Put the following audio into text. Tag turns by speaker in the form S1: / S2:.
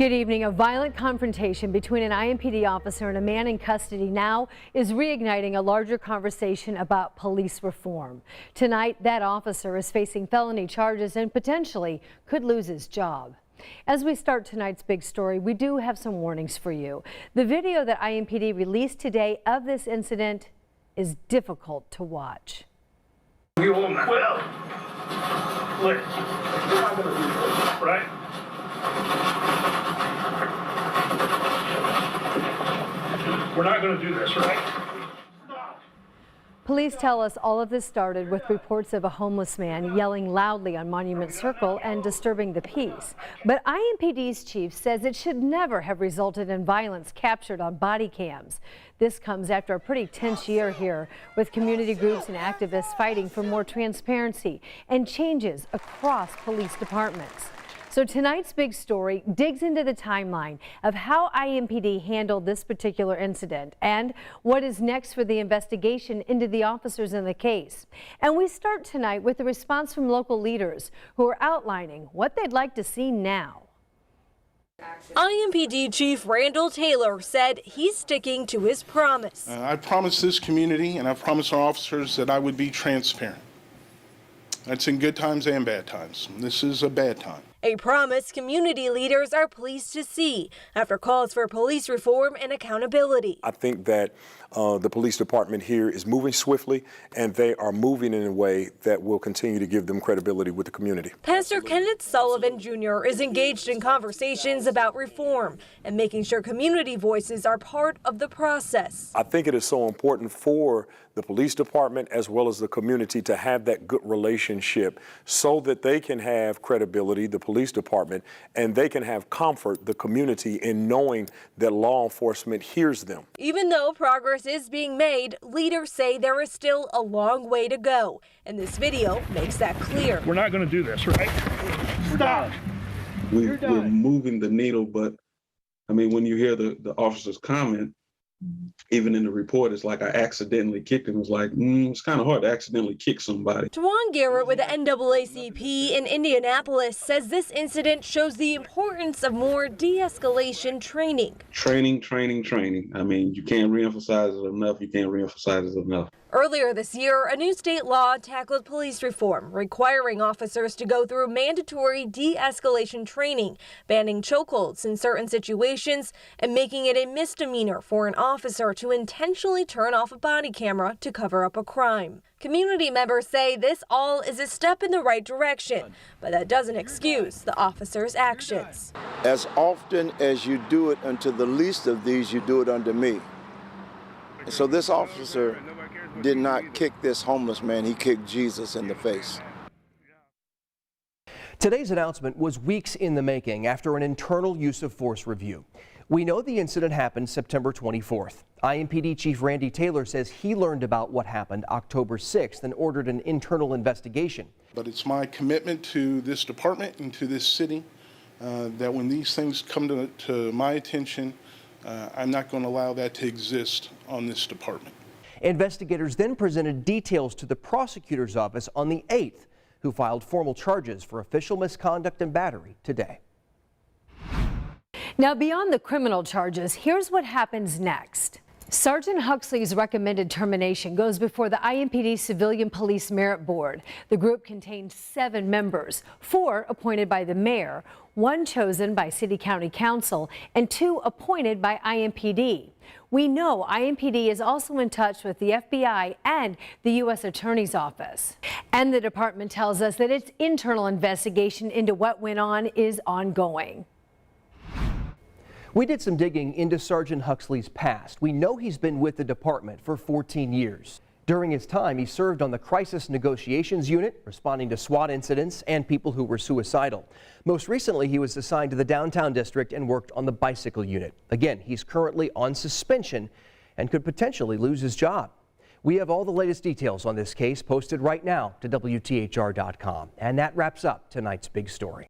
S1: Good evening. A violent confrontation between an IMPD officer and a man in custody now is reigniting a larger conversation about police reform. Tonight, that officer is facing felony charges and potentially could lose his job. As we start tonight's big story, we do have some warnings for you. The video that IMPD released today of this incident is difficult to watch.
S2: You will well. Look, right? We're not going to do this, right?
S1: Police tell us all of this started with reports of a homeless man yelling loudly on Monument Circle and disturbing the peace. But IMPD's chief says it should never have resulted in violence captured on body cams. This comes after a pretty tense year here, with community groups and activists fighting for more transparency and changes across police departments. So tonight's big story digs into the timeline of how IMPD handled this particular incident and what is next for the investigation into the officers in the case. And we start tonight with a response from local leaders who are outlining what they'd like to see now.
S3: IMPD Chief Randall Taylor said he's sticking to his promise.
S4: I promised this community and I promised our officers that I would be transparent. That's in good times and bad times. This is a bad time.
S3: A promise community leaders are pleased to see after calls for police reform and accountability.
S5: I think that the police department here is moving swiftly, and they are moving in a way that will continue to give them credibility with the community.
S3: Pastor Kenneth Sullivan Jr. is engaged in conversations about reform and making sure community voices are part of the process.
S5: I think it is so important for the police department as well as the community to have that good relationship so that they can have credibility, the police department, and they can have comfort, the community, in knowing that law enforcement hears them.
S3: Even though progress is being made, leaders say there is still a long way to go, and this video makes that clear.
S2: We're not going to do this, right? Stop.
S6: We're moving the needle, but I mean, when you hear the officer's comment, even in the report, it's like I accidentally kicked him. It's like, it's kind of hard to accidentally kick somebody.
S3: Tawan Garrett with the NAACP in Indianapolis says this incident shows the importance of more de-escalation training.
S6: Training. I mean, you can't reemphasize it enough.
S3: Earlier this year, a new state law tackled police reform, requiring officers to go through mandatory de-escalation training, banning chokeholds in certain situations, and making it a misdemeanor for an officer to intentionally turn off a body camera to cover up a crime. Community members say this all is a step in the right direction, but that doesn't excuse the officer's actions.
S7: As often as you do it unto the least of these, you do it unto me. So this officer did not kick this homeless man, he kicked Jesus in the face.
S8: Today's announcement was weeks in the making after an internal use of force review. We know the incident happened September 24th. IMPD Chief Randy Taylor says he learned about what happened October 6th and ordered an internal investigation.
S4: But it's my commitment to this department and to this city that when these things come to my attention, I'm not going to allow that to exist on this department.
S8: Investigators then presented details to the prosecutor's office on the 8th, who filed formal charges for official misconduct and battery today.
S1: Now, beyond the criminal charges, here's what happens next. Sergeant Huxley's recommended termination goes before the IMPD Civilian Police Merit Board. The group contained 7 members, 4 appointed by the mayor, 1 chosen by City County Council, and 2 appointed by IMPD. We know IMPD is also in touch with the FBI and the U.S. Attorney's Office. And the department tells us that its internal investigation into what went on is ongoing.
S8: We did some digging into Sergeant Huxley's past. We know he's been with the department for 14 years. During his time, he served on the Crisis Negotiations Unit, responding to SWAT incidents and people who were suicidal. Most recently, he was assigned to the downtown district and worked on the bicycle unit. Again, he's currently on suspension and could potentially lose his job. We have all the latest details on this case posted right now to WTHR.com. And that wraps up tonight's big story.